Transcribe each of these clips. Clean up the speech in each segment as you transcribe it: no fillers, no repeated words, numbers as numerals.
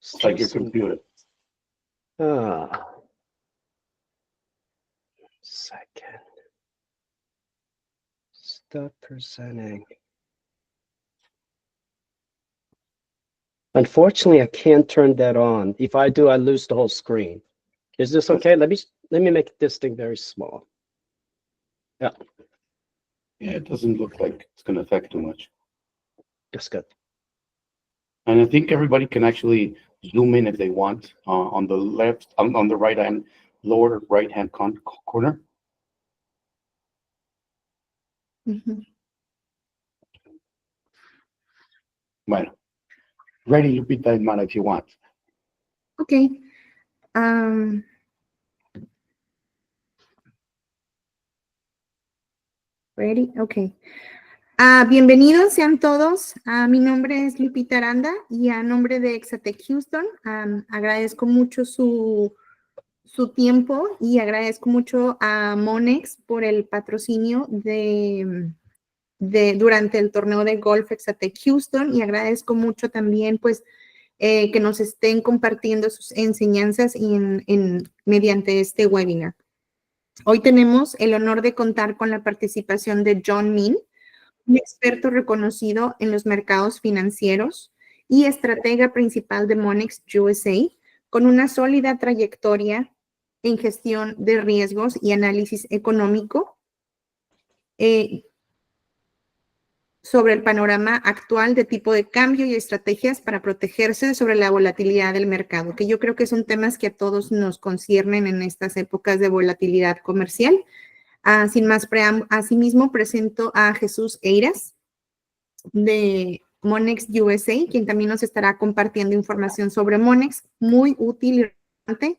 It's like your computer. Second. Stop presenting. Unfortunately, I can't turn that on. If I do, I lose the whole screen. Is this okay? Let me make this thing very small. Yeah. Yeah, it doesn't look like it's going to affect too much. That's good. And I think everybody can actually zoom in if they want on the left, on the right hand, lower right hand corner. Bueno, ready, Lupita and Mara, if you want. Okay. Ready? Okay. Bienvenidos sean todos. Mi nombre es Lupita Aranda y a nombre de Exatec Houston agradezco mucho su tiempo y agradezco mucho a Monex por el patrocinio durante el torneo de golf Exatec Houston y agradezco mucho también pues que nos estén compartiendo sus enseñanzas mediante este webinar. Hoy tenemos el honor de contar con la participación de John Min, un experto reconocido en los mercados financieros y estratega principal de Monex USA, con una sólida trayectoria en gestión de riesgos y análisis económico sobre el panorama actual de tipo de cambio y estrategias para protegerse sobre la volatilidad del mercado, que yo creo que son temas que a todos nos conciernen en estas épocas de volatilidad comercial. Sin más preámbulo, asimismo presento a Jesús Eiras de Monex USA, quien también nos estará compartiendo información sobre Monex, muy útil y relevante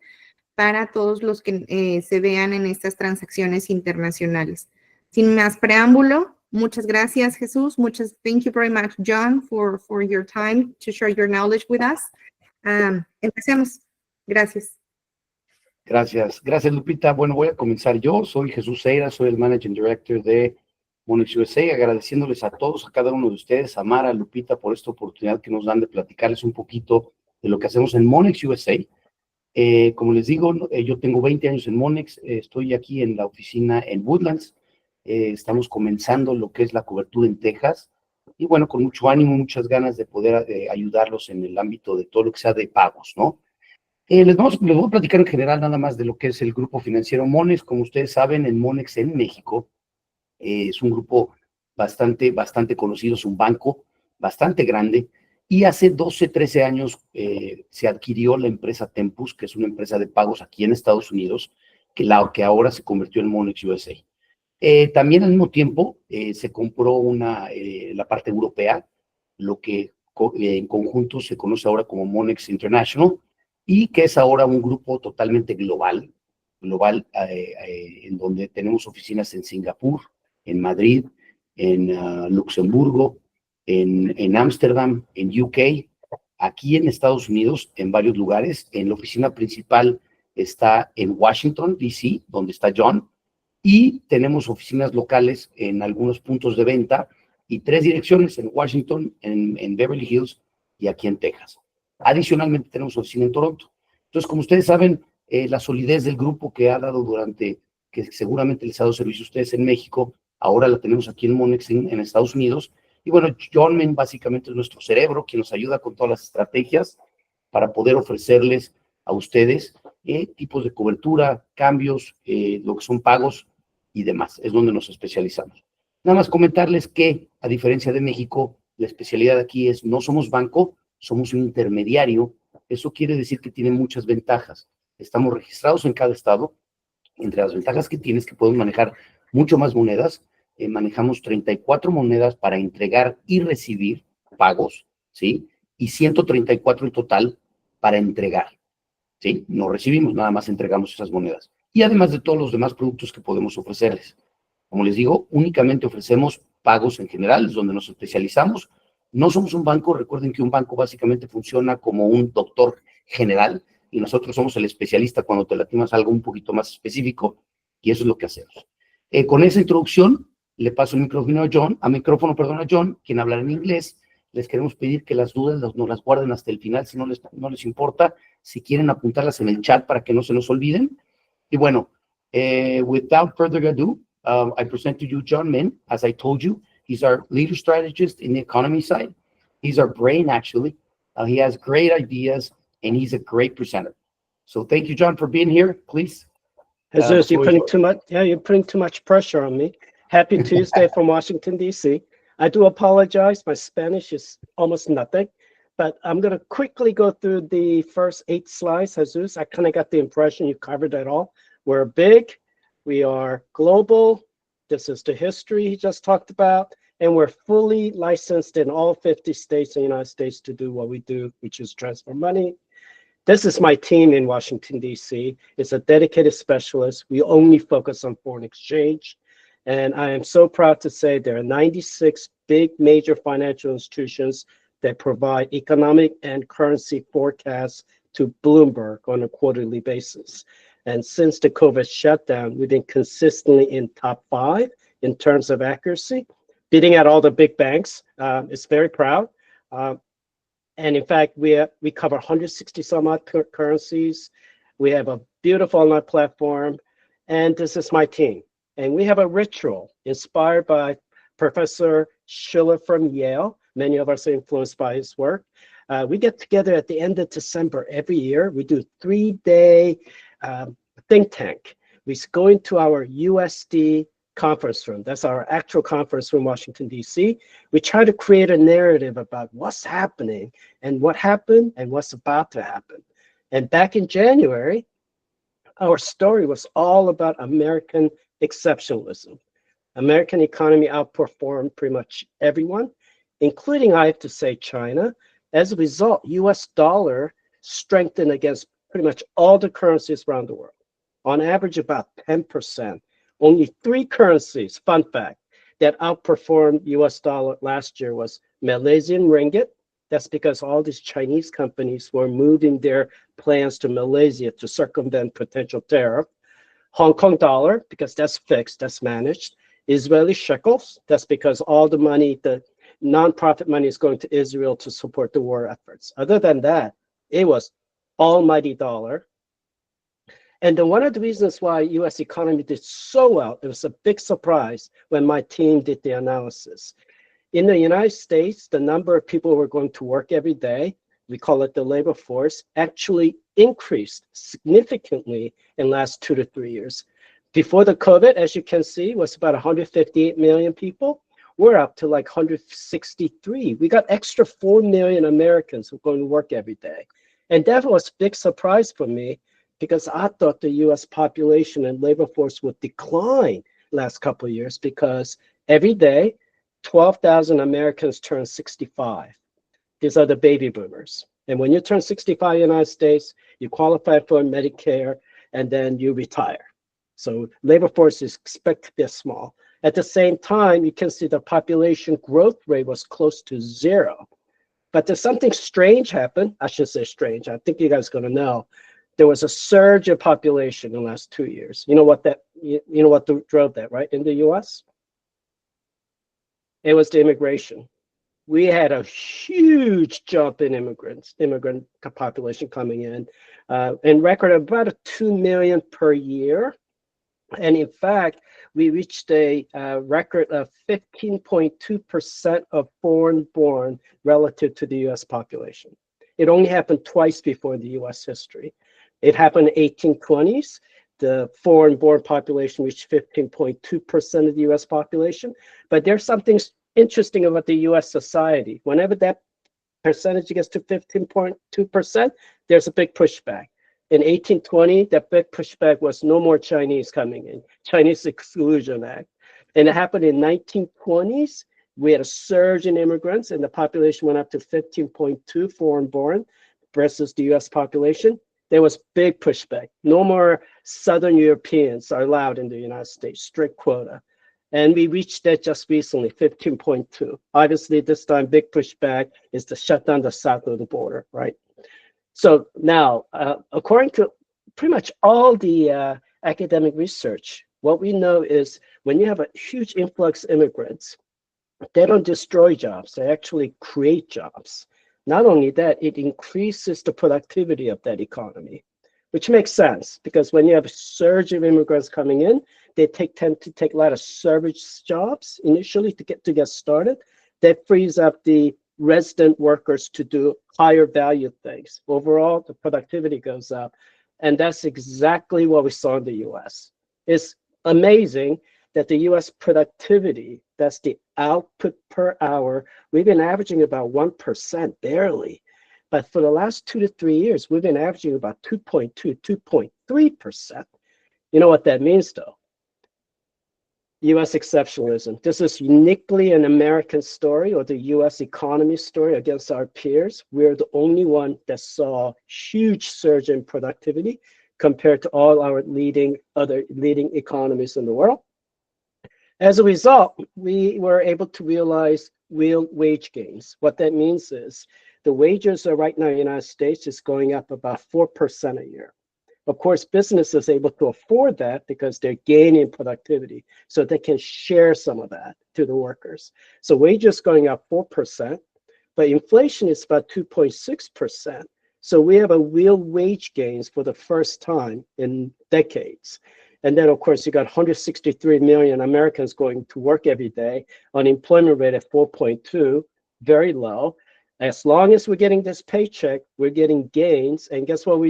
para todos los que se vean en estas transacciones internacionales. Sin más preámbulo, muchas gracias, Jesús. Thank you very much, John, for your time to share your knowledge with us. Empecemos. Gracias. Gracias, Lupita. Bueno, voy a comenzar yo. Soy Jesús Eira, soy el Managing Director de Monex USA, agradeciéndoles a todos, a cada uno de ustedes, a Mara, a Lupita, por esta oportunidad que nos dan de platicarles un poquito de lo que hacemos en Monex USA. Como les digo, yo tengo 20 años en Monex, estoy aquí en la oficina en Woodlands, estamos comenzando lo que es la cobertura en Texas, y bueno, con mucho ánimo, muchas ganas de poder ayudarlos en el ámbito de todo lo que sea de pagos, ¿no? Les voy a platicar en general nada más de lo que es el grupo financiero Monex. Como ustedes saben, en Monex en México es un grupo bastante conocido, es un banco bastante grande, y hace 12, 13 años se adquirió la empresa Tempus, que es una empresa de pagos aquí en Estados Unidos, que ahora se convirtió en Monex USA. También al mismo tiempo se compró la parte europea, lo que en conjunto se conoce ahora como Monex International, y que es ahora un grupo totalmente global, en donde tenemos oficinas en Singapur, en Madrid, en Luxemburgo, en Ámsterdam, en UK, aquí en Estados Unidos, en varios lugares. En la oficina principal está en Washington, D.C., donde está John, y tenemos oficinas locales en algunos puntos de venta y 3 direcciones en Washington, en Beverly Hills y aquí en Texas. Adicionalmente tenemos oficina en Toronto. Entonces, como ustedes saben, la solidez del grupo que ha dado que seguramente les ha dado servicio a ustedes en México, ahora la tenemos aquí en Monex en Estados Unidos. Y bueno, John Men básicamente es nuestro cerebro, quien nos ayuda con todas las estrategias para poder ofrecerles a ustedes tipos de cobertura, cambios, lo que son pagos y demás. Es donde nos especializamos. Nada más comentarles que, a diferencia de México, la especialidad aquí es no somos banco, somos un intermediario. Eso quiere decir que tiene muchas ventajas. Estamos registrados en cada estado. Entre las ventajas que tienes que podemos manejar mucho más monedas. Manejamos 34 monedas para entregar y recibir pagos, ¿sí? Y 134 en total para entregar, ¿sí? No recibimos, nada más entregamos esas monedas. Y además de todos los demás productos que podemos ofrecerles. Como les digo, únicamente ofrecemos pagos en general, es donde nos especializamos. No somos un banco, recuerden que un banco básicamente funciona como un doctor general y nosotros somos el especialista cuando te latimas algo un poquito más específico y eso es lo que hacemos. Con esa introducción le paso el micrófono a John, quien hablará en inglés, les queremos pedir que las dudas nos las guarden hasta el final, si no les importa, si quieren apuntarlas en el chat para que no se nos olviden. Y bueno, without further ado, I present to you John Min. As I told you, he's our leader strategist in the economy side. He's our brain, actually. He has great ideas, and he's a great presenter. So thank you, John, for being here. Please. Jesus, you're putting too much. Yeah, you're putting too much pressure on me. Happy Tuesday from Washington, D.C. I do apologize. My Spanish is almost nothing, but I'm going to quickly go through the first 8 slides, Jesus. I kind of got the impression you covered it all. We're big. We are global. This is the history he just talked about. And we're fully licensed in all 50 states in the United States to do what we do, which is transfer money. This is my team in Washington, D.C. It's a dedicated specialist. We only focus on foreign exchange. And I am so proud to say there are 96 big major financial institutions that provide economic and currency forecasts to Bloomberg on a quarterly basis. And since the COVID shutdown, we've been consistently in top 5 in terms of accuracy, beating out all the big banks. It's very proud. And in fact, we cover 160 some odd currencies. We have a beautiful online platform, and this is my team. And we have a ritual inspired by Professor Schiller from Yale. Many of us are influenced by his work. We get together at the end of December every year. We do a 3-day think tank. We go into our USD conference room. That's our actual conference room, Washington, D.C. We try to create a narrative about what's happening and what happened and what's about to happen. And back in January, our story was all about American exceptionalism. American economy outperformed pretty much everyone, including, I have to say, China. As a result, US dollar strengthened against pretty much all the currencies around the world, on average about 10%. Only 3 currencies, fun fact, that outperformed US dollar last year was Malaysian ringgit. That's because all these Chinese companies were moving their plans to Malaysia to circumvent potential tariff. Hong Kong dollar, because that's fixed, that's managed. Israeli shekels, that's because all the money, the nonprofit money is going to Israel to support the war efforts. Other than that, it was almighty dollar. And then one of the reasons why US economy did so well, it was a big surprise when my team did the analysis. In the United States, the number of people who are going to work every day, we call it the labor force, actually increased significantly in the last 2 to 3 years. Before the COVID, as you can see, was about 158 million people. We're up to like 163. We got extra 4 million Americans who are going to work every day. And that was a big surprise for me, because I thought the US population and labor force would decline last couple of years, because every day, 12,000 Americans turn 65. These are the baby boomers. And when you turn 65 in the United States, you qualify for Medicare, and then you retire. So labor force is expected to be small. At the same time, you can see the population growth rate was close to 0. But there's something strange happened. I should say strange. I think you guys are going to know. There was a surge of population in the last 2 years. You know what drove that, right? In the US? It was the immigration. We had a huge jump in immigrant population coming in, and record of about 2 million per year. And in fact, we reached a record of 15.2% of foreign-born relative to the US population. It only happened twice before in the US history. It happened in the 1820s. The foreign-born population reached 15.2% of the US population. But there's something interesting about the US society. Whenever that percentage gets to 15.2%, there's a big pushback. In 1820, that big pushback was no more Chinese coming in, Chinese Exclusion Act. And it happened in 1920s. We had a surge in immigrants, and the population went up to 15.2 foreign-born versus the US population. There was big pushback. No more Southern Europeans are allowed in the United States, strict quota. And we reached that just recently, 15.2. Obviously, this time, big pushback is to shut down the south of the border, right? So now, according to pretty much all the academic research, what we know is when you have a huge influx of immigrants, They don't destroy jobs, they actually create jobs. Not only that, it increases the productivity of that economy, which makes sense because when you have a surge of immigrants coming in, they tend to take a lot of service jobs initially to get started. That frees up the resident workers to do higher value things. Overall, the productivity goes up. And that's exactly what we saw in the US. It's amazing that the US productivity, that's the output per hour, we've been averaging about 1% barely. But for the last 2 to 3 years, we've been averaging about 2.2, 2.3%. You know what that means, though? US exceptionalism. This is uniquely an American story or the US economy story against our peers. We're the only one that saw huge surge in productivity compared to all our other leading economies in the world. As a result, we were able to realize real wage gains. What that means is the wages are right now in the United States is going up about 4% a year. Of course, business is able to afford that because they're gaining productivity, so they can share some of that to the workers. So wages going up 4%, but inflation is about 2.6%. So we have a real wage gains for the first time in decades. And then, of course, you got 163 million Americans going to work every day. Unemployment rate at 4.2, very low. As long as we're getting this paycheck, we're getting gains. And guess what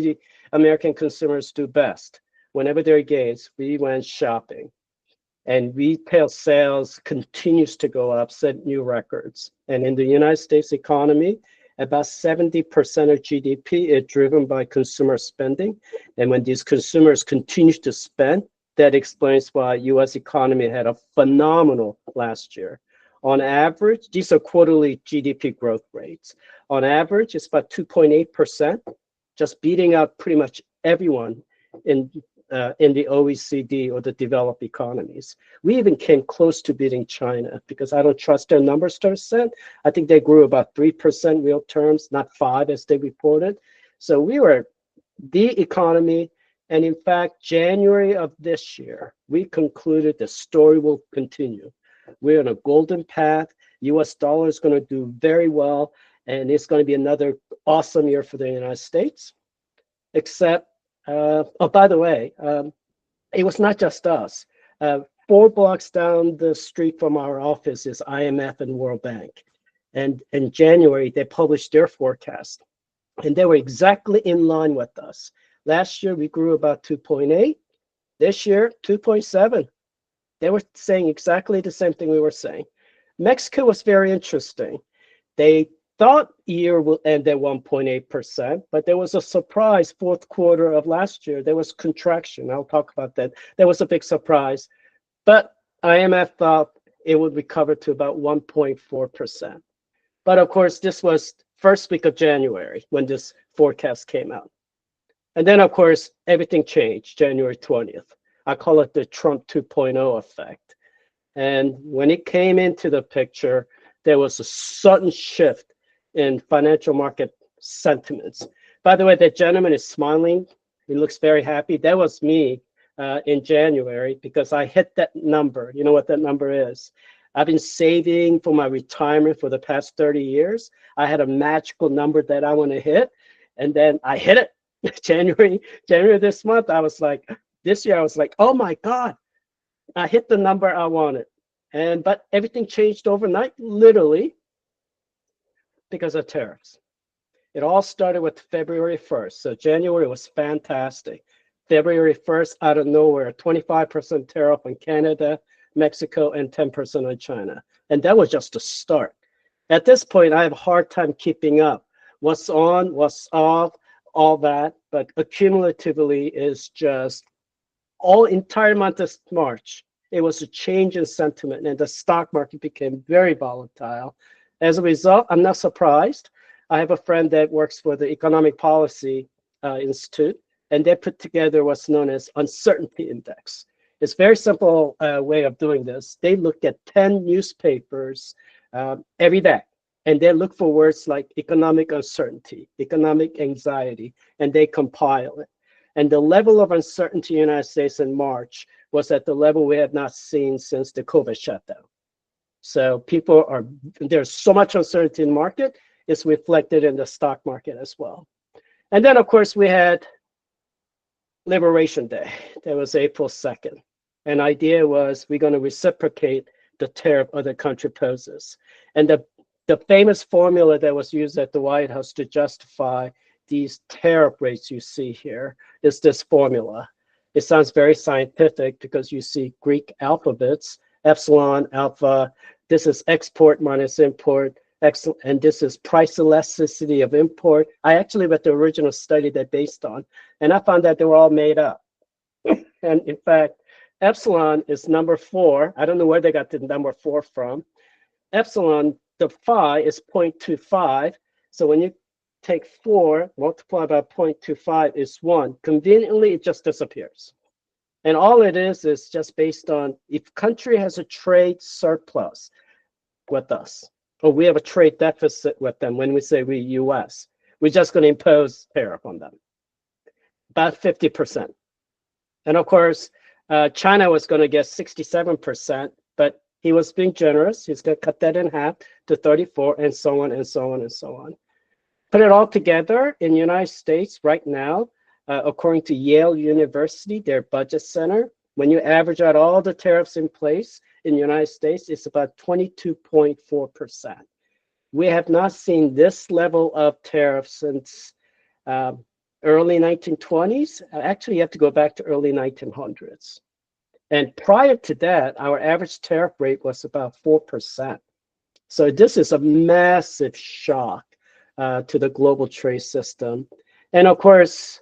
American consumers do best? Whenever there are gains, we went shopping. And retail sales continues to go up, set new records. And in the United States economy, about 70% of GDP is driven by consumer spending. And when these consumers continue to spend, that explains why US economy had a phenomenal last year. On average, these are quarterly GDP growth rates. On average, it's about 2.8%, just beating out pretty much everyone in the OECD or the developed economies. We even came close to beating China because I don't trust their numbers to percent. I think they grew about 3% real terms, not 5% as they reported. So we were the economy. And in fact, January of this year, we concluded the story will continue. We're on a golden path. US dollar is going to do very well. And it's going to be another awesome year for the United States. Except, oh, by the way, it was not just us. 4 blocks down the street from our office is IMF and World Bank. And in January, they published their forecast. And they were exactly in line with us. Last year, we grew about 2.8. This year, 2.7. They were saying exactly the same thing we were saying. Mexico was very interesting. They thought year will end at 1.8%, but there was a surprise fourth quarter of last year. There was contraction. I'll talk about that. There was a big surprise, but IMF thought it would recover to about 1.4%. But of course, this was first week of January when this forecast came out. And then, of course, everything changed January 20th. I call it the Trump 2.0 effect. And when it came into the picture, there was a sudden shift in financial market sentiments. By the way, that gentleman is smiling. He looks very happy. That was me in January because I hit that number. You know what that number is? I've been saving for my retirement for the past 30 years. I had a magical number that I want to hit, and then I hit it. January this month, this year I was like, oh my God, I hit the number I wanted. But everything changed overnight, literally, because of tariffs. It all started with February 1st. So January was fantastic. February 1st, out of nowhere, 25% tariff on Canada, Mexico, and 10% on China. And that was just a start. At this point, I have a hard time keeping up. What's on, what's off, all that. But accumulatively is just all entire month of March. It was a change in sentiment, and the stock market became very volatile. As a result, I'm not surprised. I have a friend that works for the Economic Policy Institute, and they put together what's known as uncertainty index. It's a very simple way of doing this. They look at 10 newspapers every day, and they look for words like economic uncertainty, economic anxiety, and they compile it. And the level of uncertainty in the United States in March was at the level we had not seen since the COVID shutdown. So there's so much uncertainty in the market, it's reflected in the stock market as well. And then, of course, we had Liberation Day. That was April 2nd. An idea was we're going to reciprocate the tariff other country poses. And the famous formula that was used at the White House to justify these tariff rates you see here is this formula. It sounds very scientific because you see Greek alphabets, epsilon, alpha. This is export minus import, and this is price elasticity of import. I actually read the original study they're based on, and I found that they were all made up. And in fact, epsilon is number 4. I don't know where they got the number 4 from. Epsilon, the phi is 0.25. So when you take 4, multiply by 0.25 is 1. Conveniently, it just disappears. And all it is just based on if country has a trade surplus with us, or we have a trade deficit with them, when we say we US, we're just going to impose tariff on them, about 50%. And of course, China was going to get 67%, but he was being generous. He's going to cut that in half to 34, and so on and so on and so on. Put it all together in the United States right now, according to Yale University, their budget center, when you average out all the tariffs in place in the United States, it's about 22.4%. We have not seen this level of tariffs since early 1920s. Actually, you have to go back to early 1900s. And prior to that, our average tariff rate was about 4%. So this is a massive shock to the global trade system. And of course,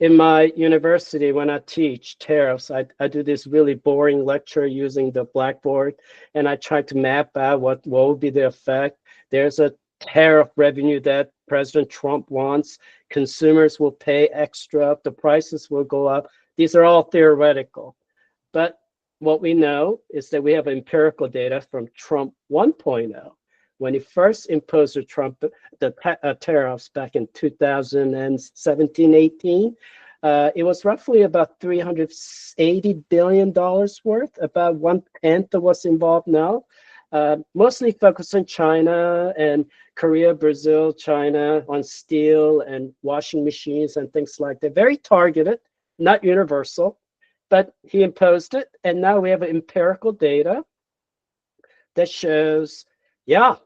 in my university, when I teach tariffs, I do this really boring lecture using the blackboard, and I try to map out what will be the effect. There's a tariff revenue that President Trump wants. Consumers will pay extra. The prices will go up. These are all theoretical. But what we know is that we have empirical data from Trump 1.0. When he first imposed the tariffs back in 2017-18, it was roughly about $380 billion worth, about 1/10 of what's involved now, mostly focused on China and Korea, Brazil, China, on steel and washing machines and things like that. Very targeted, not universal, but he imposed it. And now we have empirical data that shows, yeah,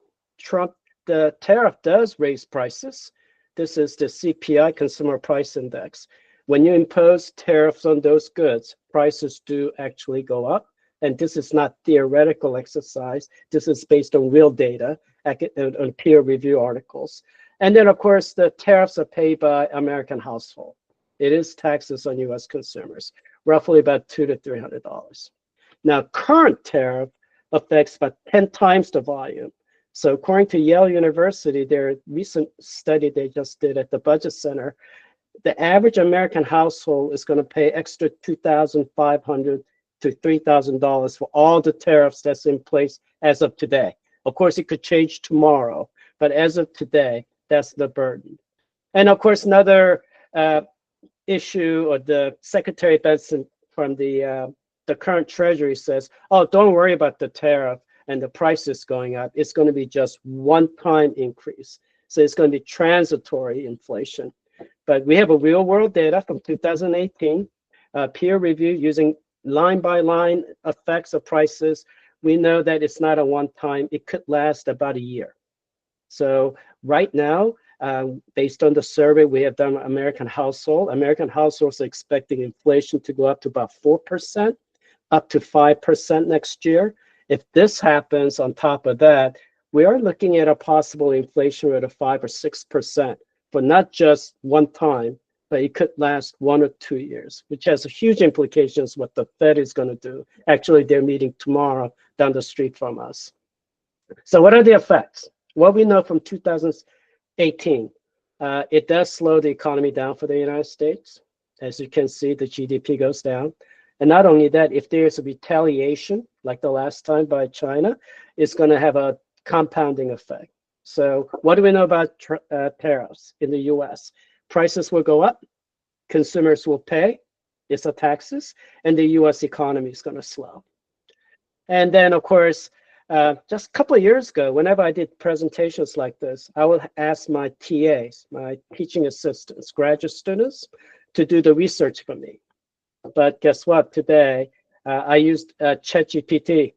the tariff does raise prices. This is the CPI, Consumer Price Index. When you impose tariffs on those goods, prices do actually go up. And this is not theoretical exercise. This is based on real data, on peer review articles. And then, of course, the tariffs are paid by American household. It is taxes on US consumers, roughly about $200 to $300. Now, current tariff affects about 10 times the volume. So according to Yale University, their recent study they just did at the Budget Center, the average American household is going to pay extra $2,500 to $3,000 for all the tariffs that's in place as of today. Of course, it could change tomorrow, but as of today, that's the burden. And of course, another issue, or the Secretary Benson from the current Treasury says, oh, don't worry about the tariff and the prices going up. It's going to be just one-time increase. So it's going to be transitory inflation. But we have a real world data from 2018, peer review using line-by-line effects of prices. We know that it's not a one-time. It could last about a year. So right now, based on the survey we have done American households are expecting inflation to go up to about 4%, up to 5% next year. If this happens on top of that, we are looking at a possible inflation rate of 5 or 6%, but not just one time, but it could last 1 or 2 years, which has a huge implications what the Fed is going to do. Actually, they're meeting tomorrow down the street from us. So what are the effects? What we know from 2018, it does slow the economy down for the United States. As you can see, the GDP goes down. And not only that, if there's a retaliation, like the last time by China, it's going to have a compounding effect. So what do we know about tariffs in the US? Prices will go up, consumers will pay, it's the taxes, and the US economy is going to slow. And then, of course, Just a couple of years ago, whenever I did presentations like this, I would ask my TAs, my teaching assistants, graduate students, to do the research for me. But guess what? Today, I used ChatGPT.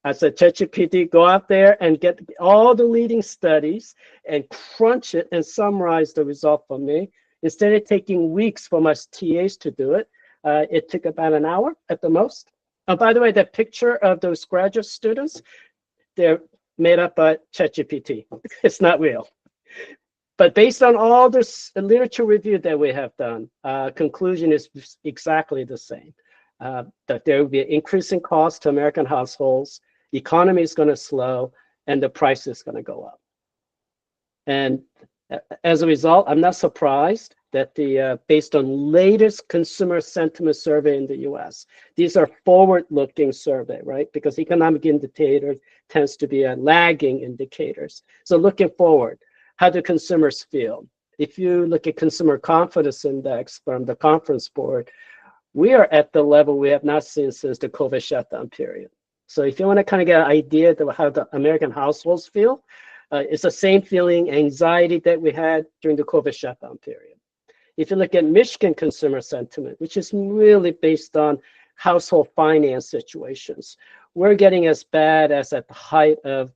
I said, ChatGPT, go out there and get all the leading studies and crunch it and summarize the result for me. Instead of taking weeks for my TAs to do it, it took about an hour at the most. Oh, by the way, that picture of those graduate students, they're made up by ChatGPT. It's not real. But based on all this literature review that we have done, conclusion is exactly the same. That there will be an increasing cost to American households, the economy is going to slow, and the price is going to go up. And as a result, I'm not surprised that based on latest consumer sentiment survey in the US, these are forward-looking survey, right? Because economic indicator tends to be a lagging indicators. So looking forward, how do consumers feel? If you look at consumer confidence index from the conference board, we are at the level we have not seen since the COVID shutdown period. So if you want to kind of get an idea of how the American households feel, it's the same feeling, anxiety that we had during the COVID shutdown period. If you look at Michigan consumer sentiment, which is really based on household finance situations, we're getting as bad as at the height of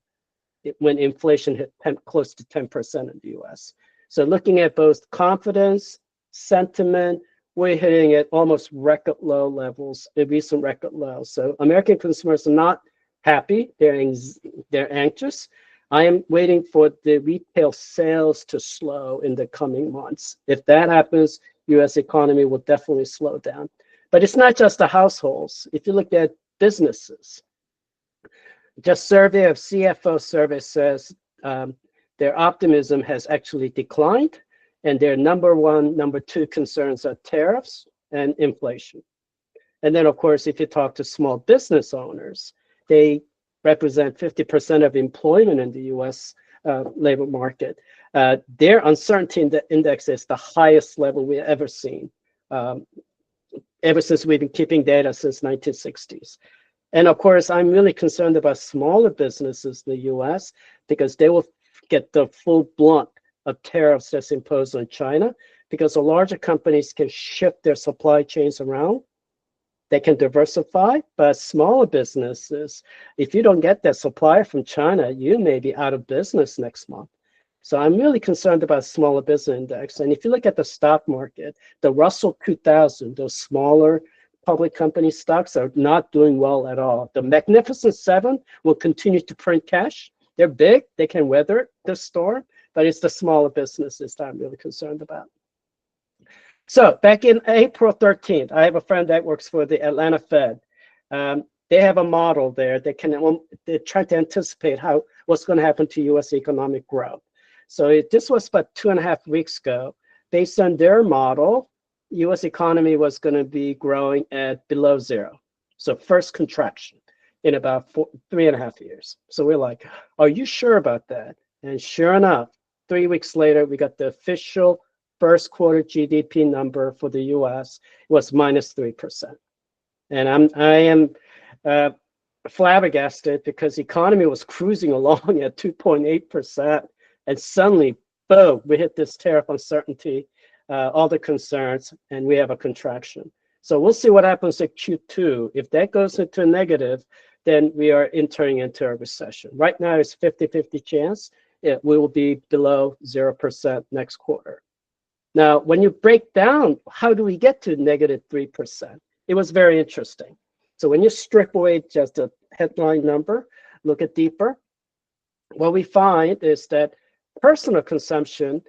when inflation hit close to 10% in the US. So looking at both confidence, sentiment, we're hitting at almost record low levels, a recent record low. So American consumers are not happy, they're anxious. I am waiting for the retail sales to slow in the coming months. If that happens, US economy will definitely slow down. But it's not just the households. If you look at businesses, just survey of CFO survey says their optimism has actually declined, and their number one, number two concerns are tariffs and inflation. And then, of course, if you talk to small business owners, they represent 50% of employment in the US labor market. Their uncertainty index is the highest level we've ever seen, ever since we've been keeping data since 1960s. And of course, I'm really concerned about smaller businesses in the US because they will get the full blunt of tariffs that's imposed on China, because the larger companies can shift their supply chains around. They can diversify, but smaller businesses, if you don't get that supply from China, you may be out of business next month. So I'm really concerned about smaller business index. And if you look at the stock market, the Russell 2000, those smaller public company stocks are not doing well at all. The Magnificent Seven will continue to print cash. They're big, they can weather the storm, but it's the smaller businesses that I'm really concerned about. So back in April 13th, I have a friend that works for the Atlanta Fed. They have a model there. They try to anticipate what's going to happen to U.S. economic growth. So this was about 2.5 weeks ago. Based on their model, U.S. economy was going to be growing at below zero. So first contraction in about 3.5 years. So we're like, are you sure about that? And sure enough, 3 weeks later, we got the official first quarter GDP number for the US. Was minus 3%. And I am flabbergasted because the economy was cruising along at 2.8%. And suddenly, boom, we hit this tariff uncertainty, all the concerns, and we have a contraction. So we'll see what happens at Q2. If that goes into a negative, then we are entering into a recession. Right now, it's 50-50 chance. We will be below 0% next quarter. Now, when you break down, how do we get to negative 3%? It was very interesting. So when you strip away just a headline number, look at deeper, what we find is that personal consumption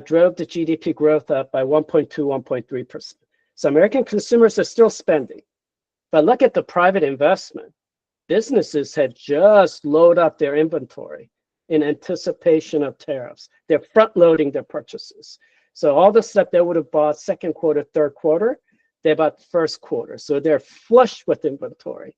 drove the GDP growth up by 1.2, 1.3%. So American consumers are still spending. But look at the private investment. Businesses have just loaded up their inventory in anticipation of tariffs. They're front-loading their purchases. So all the stuff they would have bought second quarter, third quarter, they bought first quarter. So they're flush with inventory.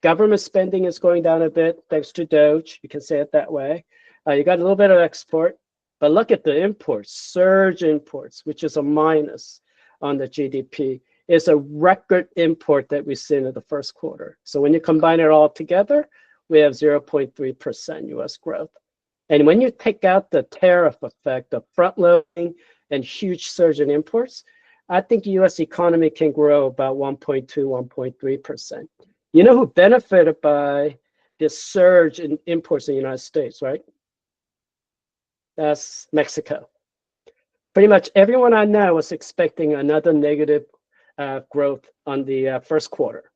Government spending is going down a bit thanks to Doge. You can say it that way. You got a little bit of export, but look at the imports, surge imports, which is a minus on the GDP. It's a record import that we've seen in the first quarter. So when you combine it all together, we have 0.3% US growth. And when you take out the tariff effect of front loading and huge surge in imports, I think the US economy can grow about 1.2, 1.3%. You know who benefited by this surge in imports in the United States, right? That's Mexico. Pretty much everyone I know was expecting another negative growth on the first quarter.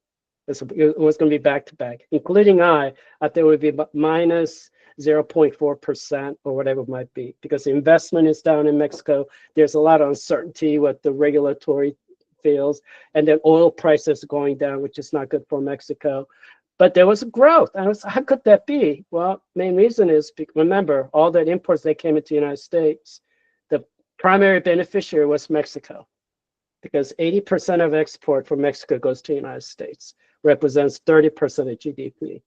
It was going to be back to back, including I thought it would be minus 0.4% or whatever it might be, because the investment is down in Mexico. There's a lot of uncertainty with the regulatory fields, and then oil prices going down, which is not good for Mexico. But there was growth. And how could that be? Well, main reason is, remember, all the imports that came into the United States, the primary beneficiary was Mexico, because 80% of export from Mexico goes to the United States, represents 30% of GDP.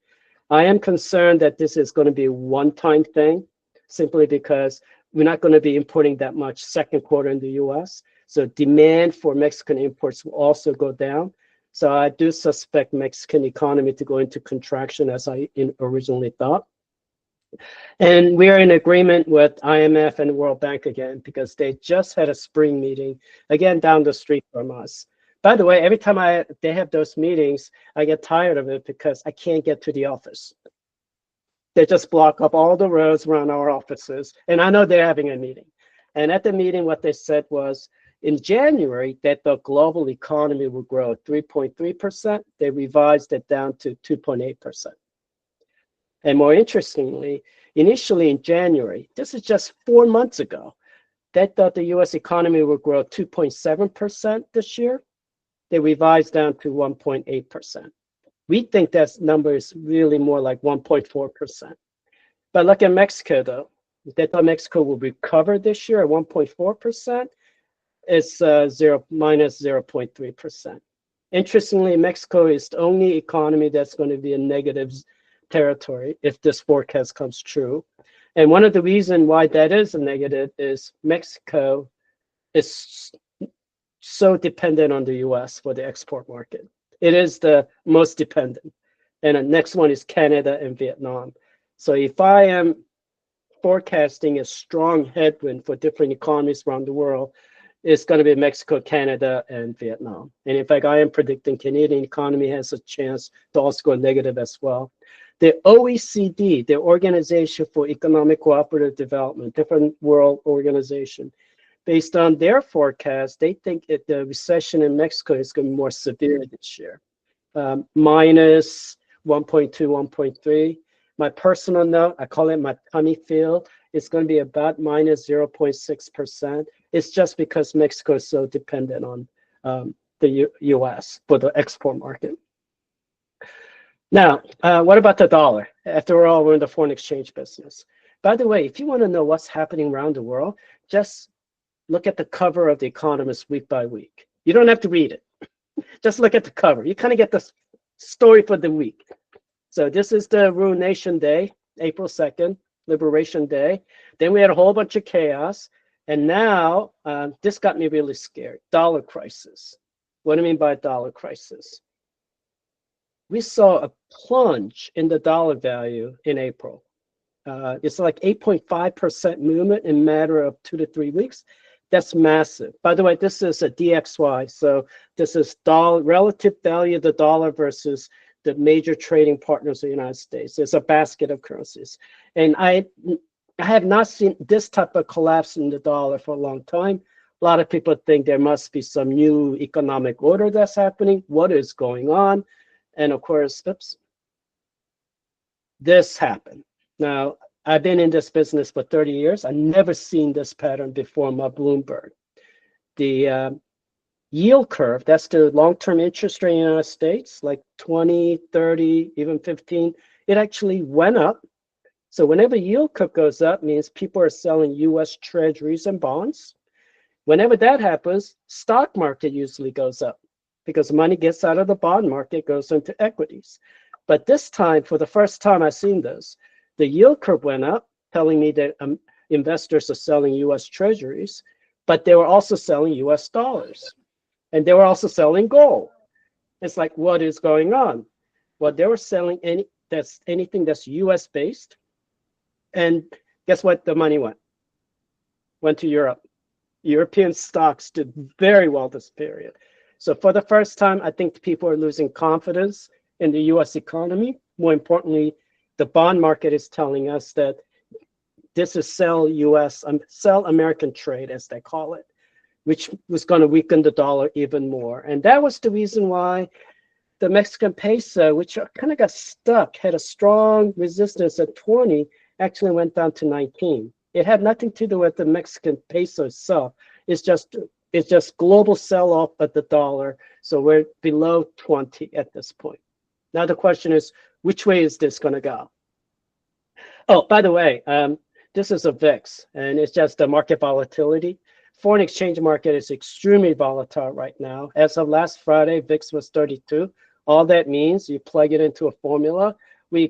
I am concerned that this is going to be a one-time thing, simply because we're not going to be importing that much second quarter in the US. So demand for Mexican imports will also go down. So I do suspect Mexican economy to go into contraction as I originally thought. And we are in agreement with IMF and World Bank again, because they just had a spring meeting, again, down the street from us. By the way, every time they have those meetings, I get tired of it because I can't get to the office. They just block up all the roads around our offices, and I know they're having a meeting. And at the meeting, what they said was, in January, that the global economy will grow 3.3%. They revised it down to 2.8%. And more interestingly, initially in January, this is just 4 months ago, they thought the US economy would grow 2.7% this year. They revised down to 1.8%. We think that number is really more like 1.4%. But look at Mexico, though. They thought Mexico will recover this year at 1.4%. It's minus 0.3%. Interestingly, Mexico is the only economy that's going to be in negative territory if this forecast comes true. And one of the reasons why that is a negative is Mexico is so dependent on the US for the export market. It is the most dependent. And the next one is Canada and Vietnam. So if I am forecasting a strong headwind for different economies around the world, it's going to be Mexico, Canada, and Vietnam. And in fact, I am predicting Canadian economy has a chance to also go negative as well. The OECD, the Organization for Economic Cooperative Development, different world organization, based on their forecast, they think the recession in Mexico is going to be more severe this year, minus 1.2, 1.3. My personal note, I call it my tummy feel, it's going to be about minus 0.6%. It's just because Mexico is so dependent on the US for the export market. Now, what about the dollar? After all, we're in the foreign exchange business. By the way, if you want to know what's happening around the world, just look at the cover of The Economist week by week. You don't have to read it. Just look at the cover. You kind of get the story for the week. So this is the Ruination Day, April 2nd, Liberation Day. Then we had a whole bunch of chaos. And now, this got me really scared. Dollar crisis. What do I mean by dollar crisis? We saw a plunge in the dollar value in April. It's like 8.5% movement in a matter of 2 to 3 weeks. That's massive. By the way, this is a DXY. So this is relative value of the dollar versus the major trading partners of the United States. It's a basket of currencies. And I have not seen this type of collapse in the dollar for a long time. A lot of people think there must be some new economic order that's happening. What is going on? And of course, this happened. Now, I've been in this business for 30 years. I've never seen this pattern before my Bloomberg. The yield curve, that's the long-term interest rate in the United States, like 20, 30, even 15, it actually went up. So whenever yield curve goes up, means people are selling US treasuries and bonds. Whenever that happens, stock market usually goes up because money gets out of the bond market, goes into equities. But this time, for the first time I've seen this, the yield curve went up, telling me that investors are selling US treasuries, but they were also selling US dollars. And they were also selling gold. It's like, what is going on? Well, they were selling that's anything that's US based. And guess what? The money went to Europe. European stocks did very well this period. So for the first time, I think people are losing confidence in the US economy. More importantly, the bond market is telling us that this is sell American trade, as they call it, which was going to weaken the dollar even more. And that was the reason why the Mexican peso, which kind of got stuck, had a strong resistance at 20, actually went down to 19. It had nothing to do with the Mexican peso itself. It's just global sell-off of the dollar. So we're below 20 at this point. Now the question is, which way is this going to go? Oh, by the way, this is a VIX, and it's just the market volatility. Foreign exchange market is extremely volatile right now. As of last Friday, VIX was 32. All that means, you plug it into a formula, we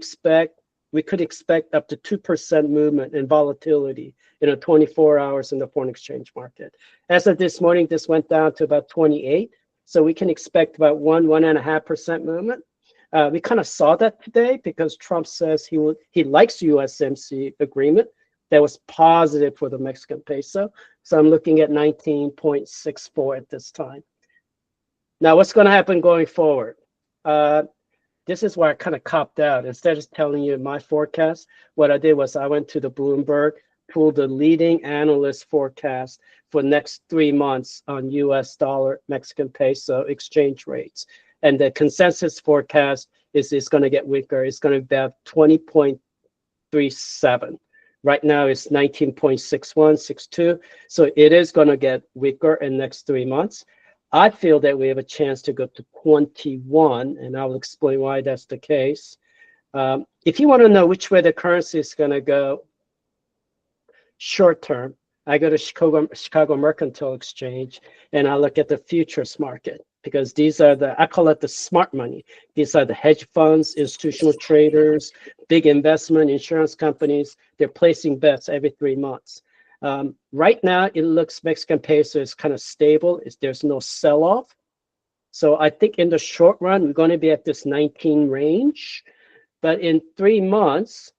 could expect up to 2% movement in volatility in 24 hours in the foreign exchange market. As of this morning, this went down to about 28. So we can expect about 1.5% movement. We kind of saw that today because Trump says he likes USMC agreement. That was positive for the Mexican peso. So I'm looking at 19.64 at this time. Now, what's going to happen going forward? This is where I kind of copped out. Instead of telling you my forecast, what I did was I went to the Bloomberg, pulled the leading analyst forecast for next 3 months on US dollar, Mexican peso exchange rates. And the consensus forecast is it's going to get weaker. It's going to be about 20.37. Right now it's 19.61, 62. So it is going to get weaker in the next 3 months. I feel that we have a chance to go to 21, and I'll explain why that's the case. If you want to know which way the currency is going to go short term, I go to Chicago Mercantile Exchange, and I look at the futures market, because these are I call it the smart money. These are the hedge funds, institutional traders, big investment, insurance companies. They're placing bets every 3 months. Right now, it looks Mexican peso is kind of stable. There's no sell-off. So I think in the short run, we're going to be at this 19 range. But in 3 months,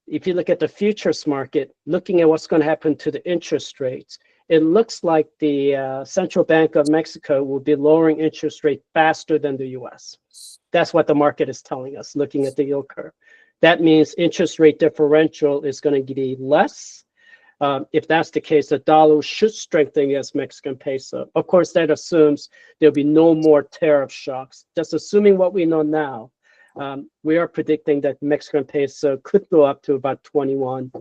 if you look at the futures market, looking at what's going to happen to the interest rates, it looks like the Central Bank of Mexico will be lowering interest rate faster than the US. That's what the market is telling us, looking at the yield curve. That means interest rate differential is going to be less. If that's the case, the dollar should strengthen against Mexican peso. Of course, that assumes there'll be no more tariff shocks. Just assuming what we know now, we are predicting that Mexican peso could go up to about 21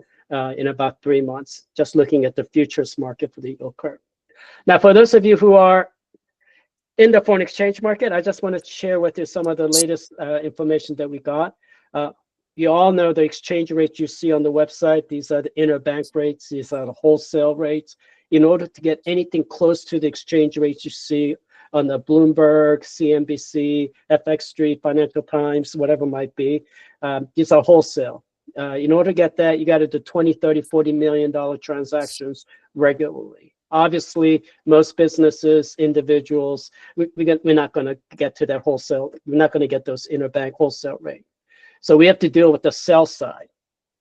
in about 3 months, just looking at the futures market for the yield curve. Now, for those of you who are in the foreign exchange market, I just want to share with you some of the latest information that we got. You all know the exchange rates you see on the website. These are the interbank rates. These are the wholesale rates. In order to get anything close to the exchange rates you see on the Bloomberg, CNBC, FX Street, Financial Times, whatever it might be, these are wholesale. In order to get that, you got to do $20, $30, $40 million transactions regularly. Obviously, most businesses, individuals, we're not going to get to that wholesale. We're not going to get those interbank wholesale rates. So we have to deal with the sell side.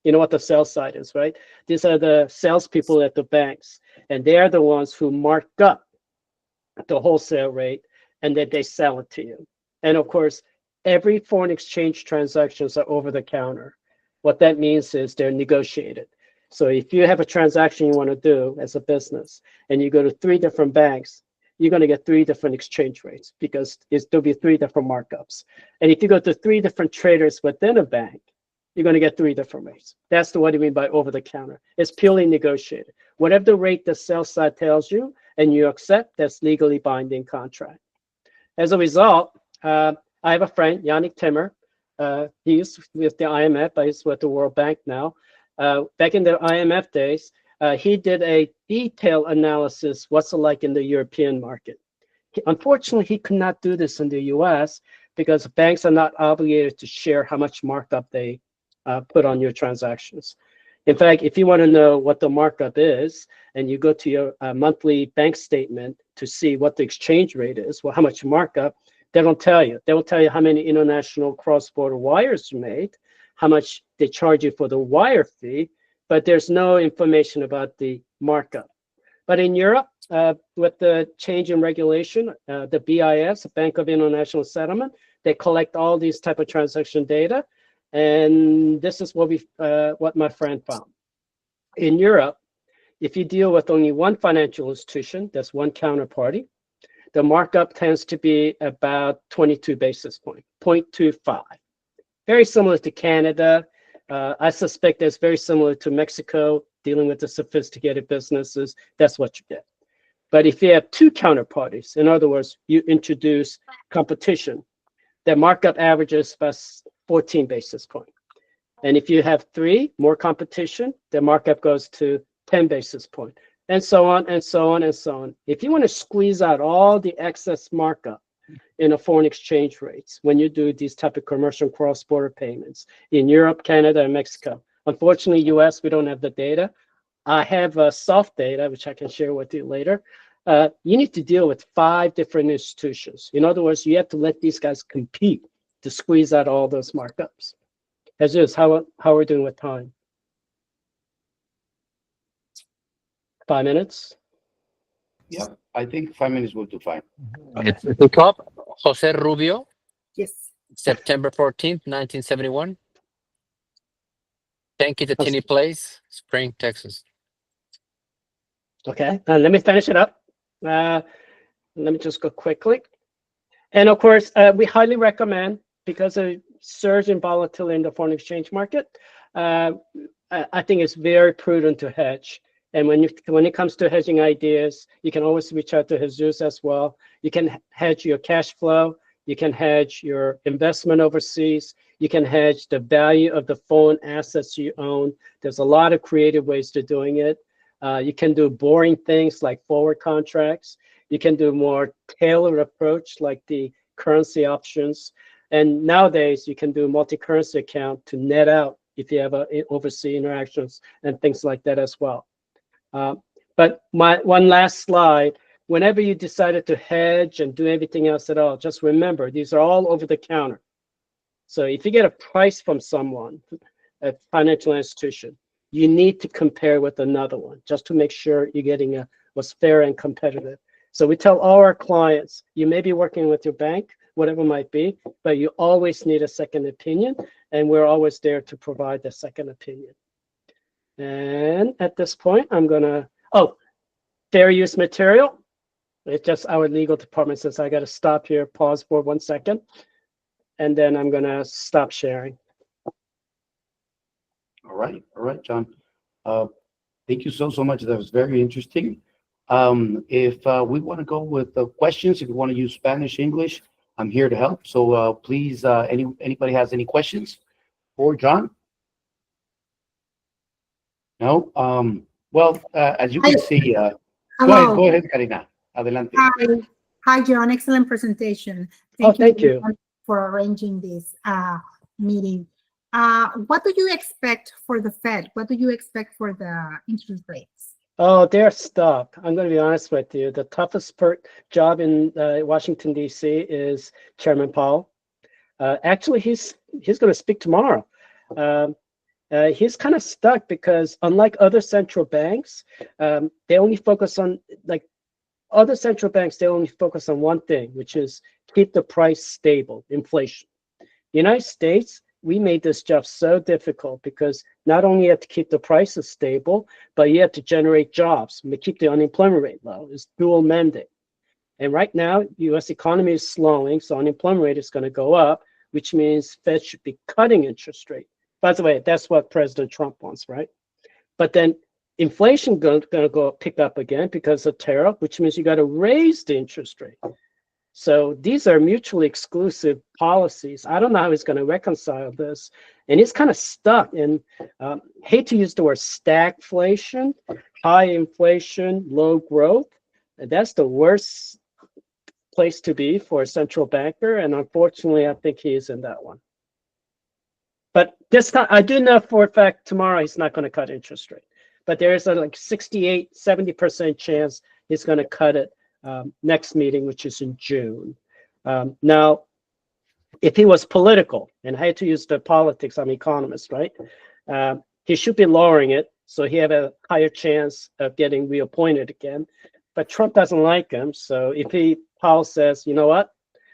You know what the sell side is, right? These are the salespeople at the banks, and they are the ones who mark up the wholesale rate, and then they sell it to you. And of course, every foreign exchange transactions are over the counter. What that means is they're negotiated. So if you have a transaction you want to do as a business, and you go to 3 different banks, you're going to get 3 different exchange rates, because there'll be 3 different markups. And if you go to 3 different traders within a bank, you're going to get 3 different rates. That's what I mean by over the counter. It's purely negotiated. Whatever the rate the sell side tells you and you accept, that's legally binding contract. As a result, I have a friend, Yannick Timmer. He's with the IMF, but he's with the World Bank now. Back in the IMF days, he did a detailed analysis, what's it like in the European market. Unfortunately, he could not do this in the US because banks are not obligated to share how much markup they put on your transactions. In fact, if you want to know what the markup is, and you go to your monthly bank statement to see what the exchange rate is, well, how much markup, they don't tell you. They will tell you how many international cross-border wires you made, how much they charge you for the wire fee, but there's no information about the markup. But in Europe, with the change in regulation, the BIS, Bank of International Settlement, they collect all these type of transaction data, and this is what my friend found. In Europe, if you deal with only one financial institution, that's one counterparty, the markup tends to be about 22 basis points, 0.25. Very similar to Canada. I suspect that's very similar to Mexico, dealing with the sophisticated businesses. That's what you get. But if you have two counterparties, in other words, you introduce competition, the markup averages about 14 basis points. And if you have three, more competition, the markup goes to 10 basis points, and so on, and so on, and so on. If you want to squeeze out all the excess markup in a foreign exchange rates, when you do these type of commercial cross-border payments in Europe, Canada, and Mexico. Unfortunately, US, we don't have the data. I have soft data, which I can share with you later. You need to deal with 5 different institutions. In other words, you have to let these guys compete to squeeze out all those markups. Jesus, how are we doing with time? 5 minutes? Yep, I think 5 minutes will do fine. It's the top. Jose Rubio, Yes. September 14th, 1971. Thank you to Tinny Place, Spring, Texas. Okay, let me finish it up. Let me just go quickly. And of course, we highly recommend, because of surge in volatility in the foreign exchange market, I think it's very prudent to hedge. And when it comes to hedging ideas, you can always reach out to Jesus as well. You can hedge your cash flow. You can hedge your investment overseas. You can hedge the value of the foreign assets you own. There's a lot of creative ways to doing it. You can do boring things like forward contracts. You can do more tailored approach like the currency options. And nowadays, you can do multi-currency account to net out if you have overseas interactions and things like that as well. But my one last slide, whenever you decided to hedge and do everything else at all, just remember, these are all over the counter. So if you get a price from someone, a financial institution, you need to compare with another one just to make sure you're getting what's fair and competitive. So we tell all our clients, you may be working with your bank, whatever it might be, but you always need a second opinion, and we're always there to provide the second opinion. And at this point, I'm gonna, fair use material. It's just our legal department says I gotta stop here, pause for 1 second, and then I'm gonna stop sharing. All right, John. Thank you so much. That was very interesting. If we want to go with the questions, if you want to use Spanish, English, I'm here to help. So please, anybody has any questions for John? No? Well, as you can see, go ahead, Karina. Adelante. Hi, John. Excellent presentation. Thank you for arranging this meeting. What do you expect for the Fed? What do you expect for the interest rates? Oh, they're stuck. I'm going to be honest with you. The toughest job in Washington, D.C. is Chairman Powell. Actually, he's going to speak tomorrow. He's kind of stuck because unlike other central banks, they only focus on, other central banks, they only focus on one thing, which is keep the price stable, inflation. United States, we made this job so difficult because not only you have to keep the prices stable, but you have to generate jobs, keep the unemployment rate low. It's dual mandate. And right now, U.S. economy is slowing, so unemployment rate is going to go up, which means Fed should be cutting interest rate. By the way, that's what President Trump wants, right? But then inflation going to pick up again because of tariff, which means you got to raise the interest rate. So these are mutually exclusive policies. I don't know how he's going to reconcile this. And he's kind of stuck in, hate to use the word stagflation, high inflation, low growth. That's the worst place to be for a central banker. And unfortunately, I think he's in that one. But this time, I do know for a fact tomorrow he's not going to cut interest rate. But there's a 68, 70% chance he's going to cut it next meeting, which is in June. Now, if he was political, and I hate to use the politics, I'm an economist, right? He should be lowering it so he have a higher chance of getting reappointed again. But Trump doesn't like him, so if Powell says, you know what,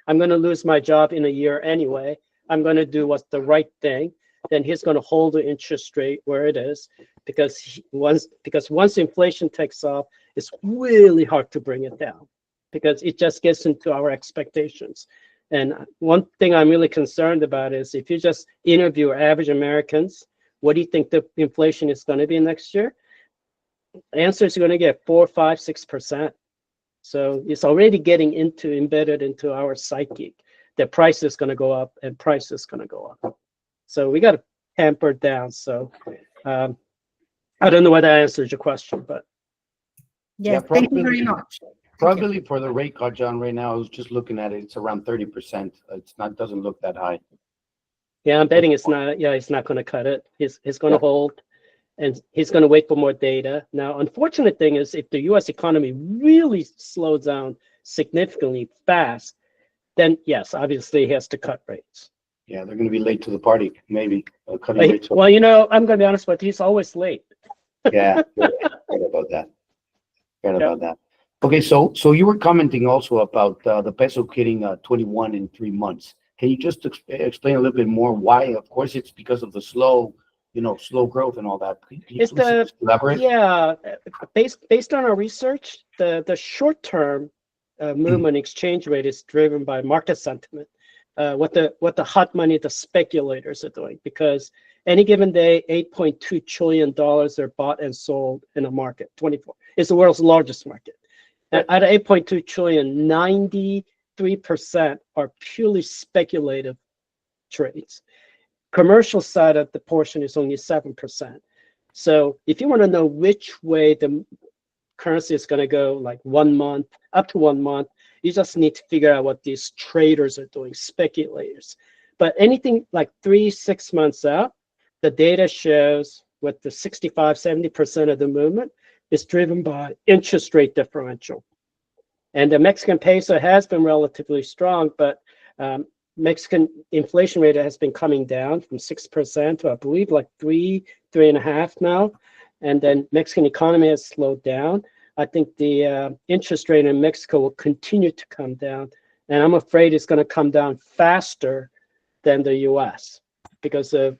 I'm going to lose my job in a year anyway, I'm going to do what's the right thing, then he's going to hold the interest rate where it is, because once inflation takes off, it's really hard to bring it down because it just gets into our expectations. And one thing I'm really concerned about is if you just interview average Americans, what do you think the inflation is going to be next year? The answer is you're going to get 4, 5, 6%. So it's already getting embedded into our psyche that price is going to go up and price is going to go up. So we got to tamper it down. So I don't know whether that answers your question, but. Yes, Yeah, thank you very much. Probably for the rate cut, John, right now, I was just looking at it, it's around 30%. Doesn't look that high. Yeah, I'm betting it's not. Yeah, he's not going to cut it. He's going to hold, and he's going to wait for more data. Now, unfortunate thing is, if the U.S. economy really slows down significantly fast, then yes, obviously he has to cut rates. Yeah, they're going to be late to the party, maybe. Cutting rates. Well, you know, I'm going to be honest with you. He's always late. Yeah, forget about that. Forget about that. Okay, so you were commenting also about the peso hitting 21 in 3 months. Can you just explain a little bit more why? Of course, it's because of the slow growth and all that. Can you please elaborate? Yeah, based on our research, the short term movement exchange rate is driven by market sentiment. What the hot money, the speculators are doing, because any given day, $8.2 trillion are bought and sold in a market. 24. It's the world's largest market. Out of 8.2 trillion, 93% are purely speculative trades. Commercial side of the portion is only 7%. So if you want to know which way the currency is going to go, like 1 month, up to 1 month, you just need to figure out what these traders are doing, speculators. But anything like 3-6 months out, the data shows with the 65-70% of the movement is driven by interest rate differential. And the Mexican peso has been relatively strong, but Mexican inflation rate has been coming down from 6% to, I believe, like 3.5 now. And then Mexican economy has slowed down. I think the interest rate in Mexico will continue to come down. And I'm afraid it's going to come down faster than the US because the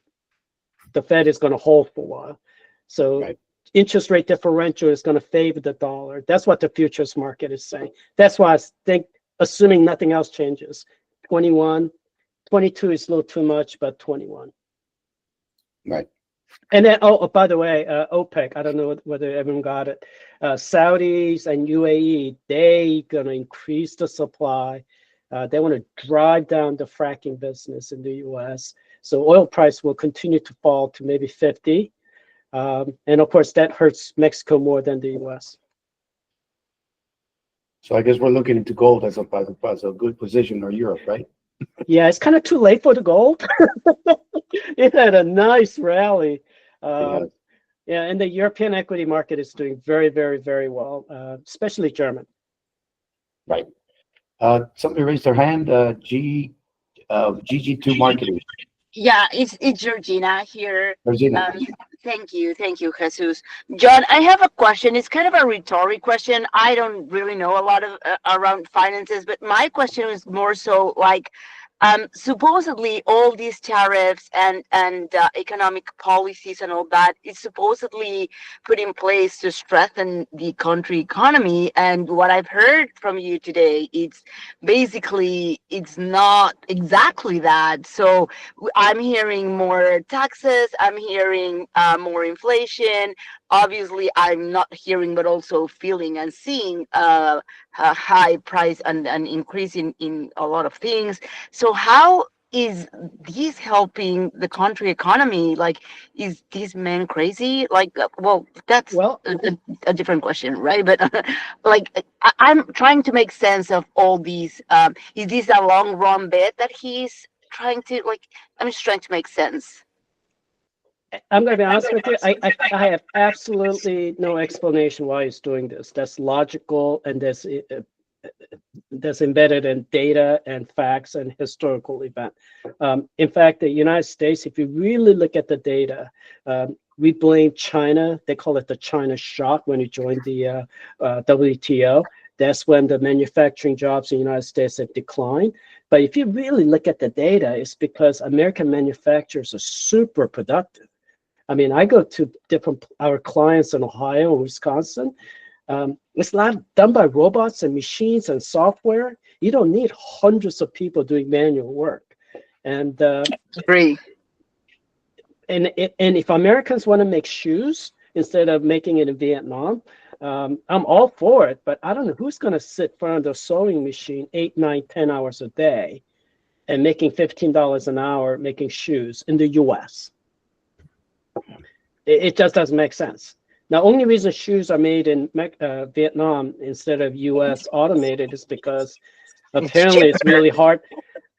Fed is going to hold for a while. So interest rate differential is going to favor the dollar. That's what the futures market is saying. That's why I think, assuming nothing else changes, 21, 22 is a little too much, but 21. Right. And then, oh, by the way, OPEC, I don't know whether everyone got it. Saudis and UAE, they going to increase the supply. They want to drive down the fracking business in the US. So oil price will continue to fall to maybe 50. And of course, that hurts Mexico more than the US. So I guess we're looking into gold as a good position, or Europe, right? Yeah, it's kind of too late for the gold. It had a nice rally. Yeah, and the European equity market is doing very, very, very well, especially German. Right. Somebody raised their hand. GG2 Marketing. Yeah, it's Georgina here. Georgina. Thank you, Jesus. John, I have a question. It's kind of a rhetoric question. I don't really know a lot of around finances, but my question is more so like, supposedly all these tariffs and economic policies and all that is supposedly put in place to strengthen the country economy. And what I've heard from you today, it's basically, it's not exactly that. So I'm hearing more taxes, I'm hearing more inflation. Obviously, I'm not hearing, but also feeling and seeing a high price and an increase in a lot of things. So how is this helping the country economy? Like, is this man crazy? Like, well, that's a different question, right? But like, I'm trying to make sense of all these. Is this a long run bet that he's trying to, like, I'm just trying to make sense. I'm going to be honest with you. I have absolutely no explanation why he's doing this. That's logical, and that's embedded in data and facts and historical event. In fact, the United States, if you really look at the data, we blame China. They call it the China shock when you joined the WTO. That's when the manufacturing jobs in the United States have declined. But if you really look at the data, it's because American manufacturers are super productive. I mean, I go to our clients in Ohio and Wisconsin. It's a lot done by robots and machines and software. You don't need hundreds of people doing manual work. And Agree. And if Americans want to make shoes instead of making it in Vietnam, I'm all for it. But I don't know who's going to sit in front of the sewing machine 8, 9, 10 hours a day and making $15 an hour making shoes in the U.S. It just doesn't make sense. The only reason shoes are made in Vietnam instead of U.S. automated is because apparently it's really hard.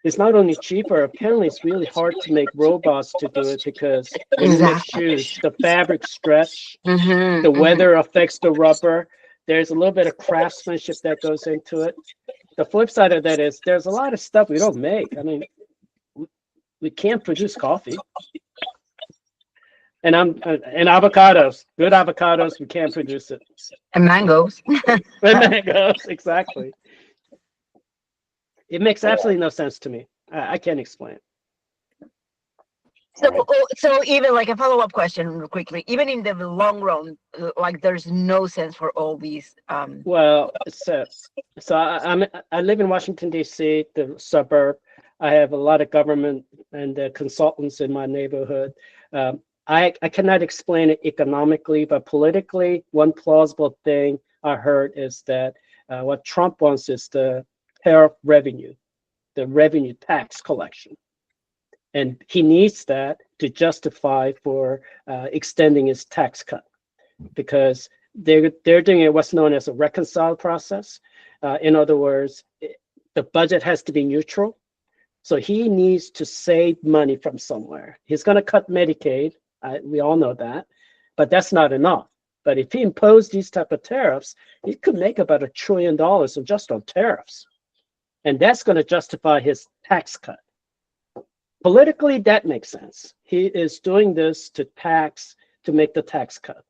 It's not only cheaper, apparently it's really hard to make robots to do it because when you make shoes, the fabric stretch, the weather affects the rubber. There's a little bit of craftsmanship that goes into it. The flip side of that is there's a lot of stuff we don't make. I mean, we can't produce coffee. And avocados, good avocados, we can't produce it. And mangoes. And mangoes, exactly. It makes absolutely no sense to me. I can't explain it. So even like a follow-up question real quickly, even in the long run, like there's no sense for all these. Well, so I live in Washington, D.C., the suburb. I have a lot of government and consultants in my neighborhood. I cannot explain it economically, but politically, one plausible thing I heard is that what Trump wants is the tariff revenue, the revenue tax collection. And he needs that to justify for extending his tax cut because they're doing what's known as a reconcile process. In other words, the budget has to be neutral. So he needs to save money from somewhere. He's going to cut Medicaid. We all know that, but that's not enough. But if he imposed these type of tariffs, he could make about $1 trillion just on tariffs. And that's going to justify his tax cut. Politically, that makes sense. He is doing this to make the tax cut.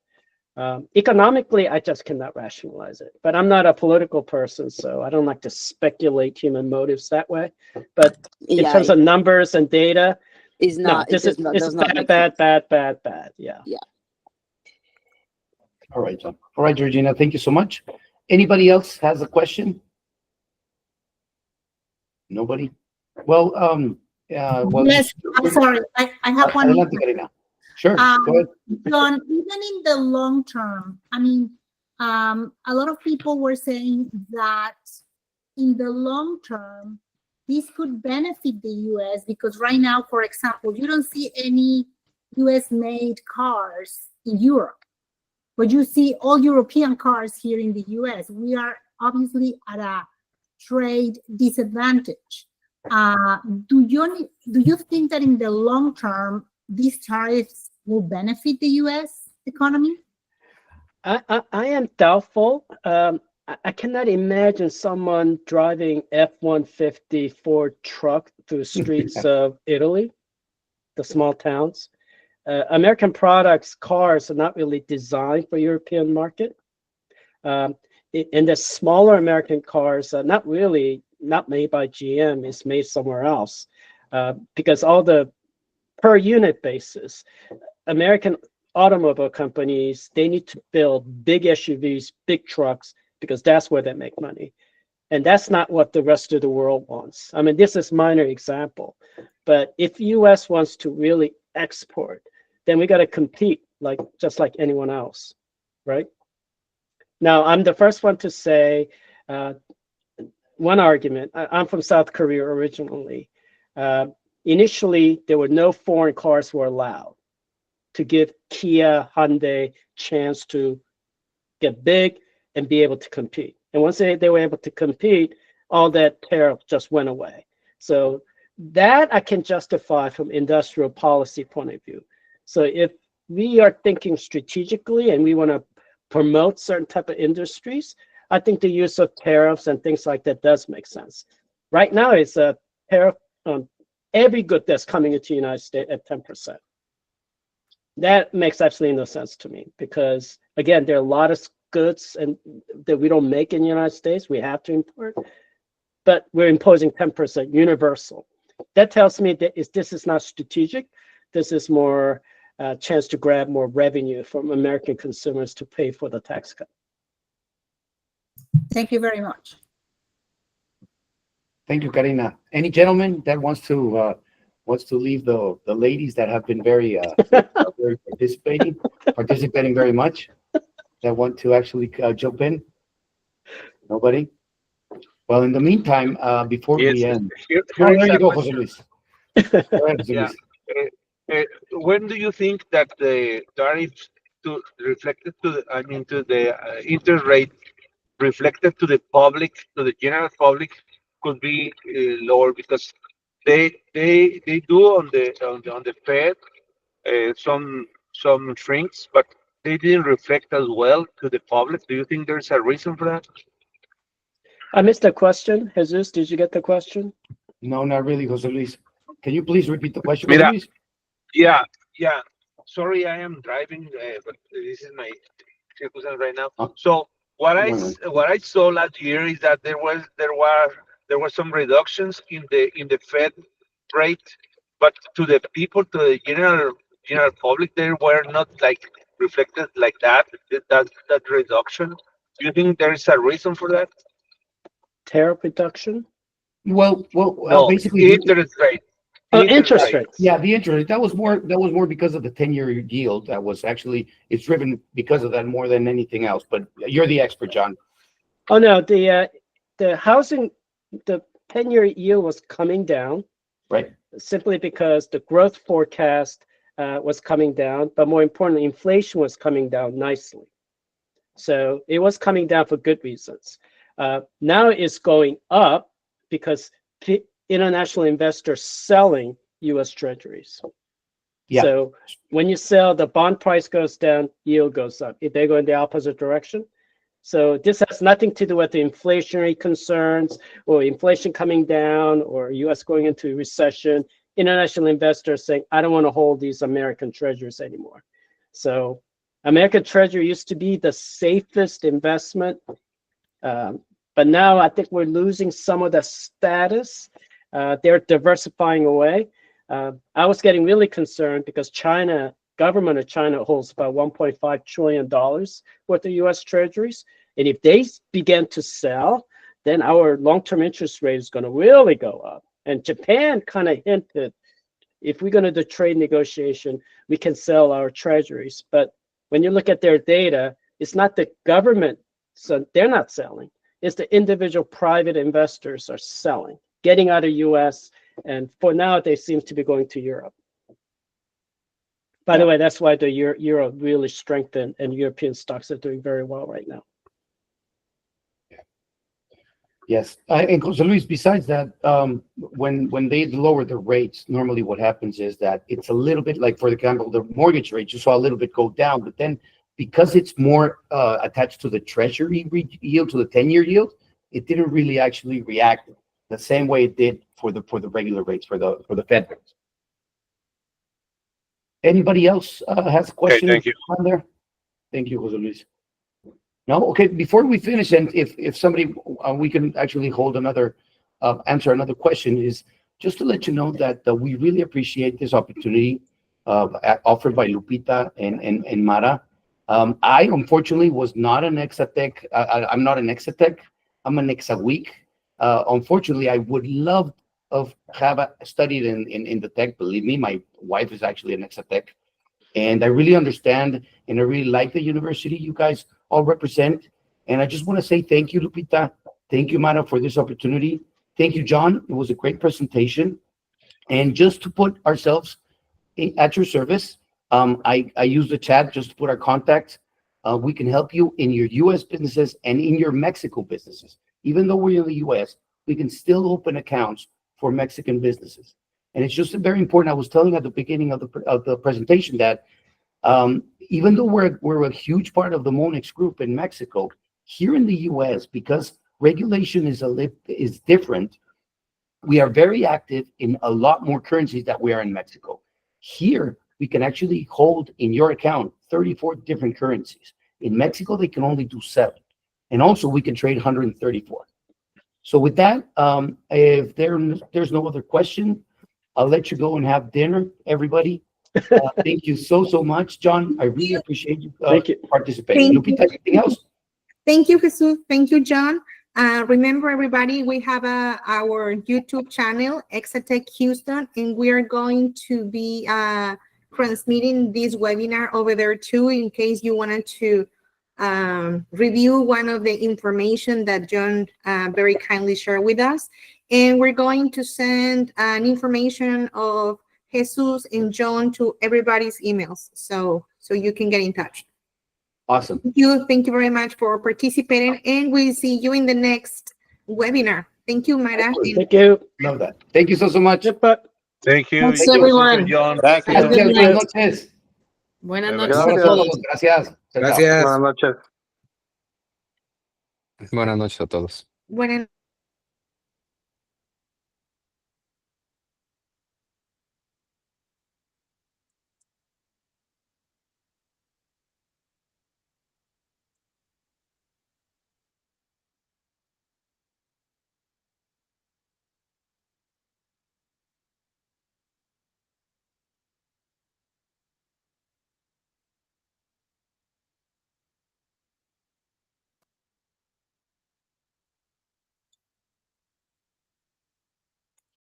Economically, I just cannot rationalize it. But I'm not a political person, so I don't like to speculate human motives that way. But in terms of numbers and data, is not. No, it's bad. Yeah. All right, John. All right, Georgina, thank you so much. Anybody else has a question? Nobody? Well, yes, I'm sorry. I have one. Sure, go ahead. John, even in the long term, I mean, a lot of people were saying that in the long term, this could benefit the U.S. because right now, for example, you don't see any U.S.-made cars in Europe, but you see all European cars here in the U.S. We are obviously at a trade disadvantage. Do you think that in the long term, these tariffs will benefit the U.S. economy? I am doubtful. I cannot imagine someone driving F-150 Ford truck through the streets of Italy, the small towns. American products, cars are not really designed for European market. And the smaller American cars are not made by GM, it's made somewhere else. Because all the per unit basis, American automobile companies, they need to build big SUVs, big trucks, because that's where they make money. And that's not what the rest of the world wants. I mean, this is a minor example, but if US wants to really export, then we got to compete just like anyone else, right? Now, I'm the first one to say one argument. I'm from South Korea originally. Initially, there were no foreign cars were allowed to give Kia, Hyundai chance to get big and be able to compete. And once they were able to compete, all that tariff just went away. So that I can justify from industrial policy point of view. So if we are thinking strategically and we want to promote certain type of industries, I think the use of tariffs and things like that does make sense. Right now, it's a tariff on every good that's coming into the United States at 10%. That makes absolutely no sense to me because, again, there are a lot of goods that we don't make in the United States. We have to import, but we're imposing 10% universal. That tells me that this is not strategic. This is more a chance to grab more revenue from American consumers to pay for the tax cut. Thank you very much. Thank you, Karina. Any gentleman that wants to leave the ladies that have been very very participating very much, that want to actually jump in? Nobody? Well, in the meantime, before we end, there you go, Jose Luis. Go ahead, Jose Luis. When do you think that the tariffs reflected to the interest rate reflected to the public, to the general public, could be lower? Because they do on the Fed some shrinks, but they didn't reflect as well to the public. Do you think there's a reason for that? I missed the question. Jesus, did you get the question? No, not really, Jose Luis. Can you please repeat the question, Jose Luis? Yeah. Sorry, I am driving, but this is my circumstance right now. So what I saw last year is that there were some reductions in the Fed rate, but to the people, to the general public, they were not like reflected like that reduction. Do you think there is a reason for that? Tariff reduction? Well, No, basically interest rate. Interest rates. Yeah, the interest rate. That was more because of the 10-year yield. That was actually, it's driven because of that more than anything else. But you're the expert, John. Oh no, the housing, the 10-year yield was coming down, right? Simply because the growth forecast was coming down, but more importantly, inflation was coming down nicely. So it was coming down for good reasons. Now it's going up because international investors selling U.S. Treasuries. Yeah. So when you sell, the bond price goes down, yield goes up. If they go in the opposite direction. So this has nothing to do with the inflationary concerns or inflation coming down or U.S. going into recession. International investors saying, I don't want to hold these American treasuries anymore. So American Treasury used to be the safest investment. But now I think we're losing some of the status. They're diversifying away. I was getting really concerned because government of China holds about $1.5 trillion worth of U.S. Treasuries. And if they begin to sell, then our long-term interest rate is going to really go up. And Japan kind of hinted, if we're going to do trade negotiation, we can sell our treasuries. But when you look at their data, it's not the government, so they're not selling. It's the individual private investors are selling, getting out of U.S., and for now, they seem to be going to Europe. By the way, that's why the euro really strengthened, and European stocks are doing very well right now. Yes, and Jose Luis, besides that, when they lower the rates, normally what happens is that it's a little bit like, for example, the mortgage rate, you saw a little bit go down, but then because it's more attached to the treasury yield, to the 10-year yield, it didn't really actually react the same way it did for the regular rates, for the Fed rates. Anybody else has a question? Okay, thank you. On there? Thank you, Jose Luis. No? Okay, before we finish, and if somebody, we can actually hold another, answer another question, is just to let you know that we really appreciate this opportunity offered by Lupita and Mara. I, unfortunately, was not an Exatec. I'm not an Exatec. I'm an Exaweek. Unfortunately, I would love to have studied in the tech. Believe me, my wife is actually an Exatec. And I really understand, and I really like the university you guys all represent. And I just want to say thank you, Lupita. Thank you, Mara, for this opportunity. Thank you, John. It was a great presentation. And just to put ourselves at your service, I use the chat just to put our contacts. We can help you in your U.S. businesses and in your Mexico businesses. Even though we're in the U.S., we can still open accounts for Mexican businesses. And it's just very important. I was telling at the beginning of the presentation that even though we're a huge part of the Monex group in Mexico, Here in the US, because regulation is different, we are very active in a lot more currencies that we are in Mexico. Here, we can actually hold in your account 34 different currencies. In Mexico, they can only do 7. And also, we can trade 134. So with that, if there's no other question, I'll let you go and have dinner, everybody. Thank you so much, John. I really appreciate you participating. Lupita, anything else? Thank you, Jesus. Thank you, John. Remember, everybody, we have our YouTube channel, Exatech Houston, and we are going to be transmitting this webinar over there too, in case you wanted to review one of the information that John very kindly shared with us. And we're going to send an information of Jesus and John to everybody's emails, so you can get in touch. Awesome. Thank you very much for participating, and we'll see you in the next webinar. Thank you, Mara. Thank you. Love that. Thank you so much. Thank you. Thanks, everyone. John. Gracias. Buenas noches. Buenas Buenas noches. Un abrazo a todos. Gracias. Chao, chao. Gracias. Buenas noches. Buenas noches a todos. Buenas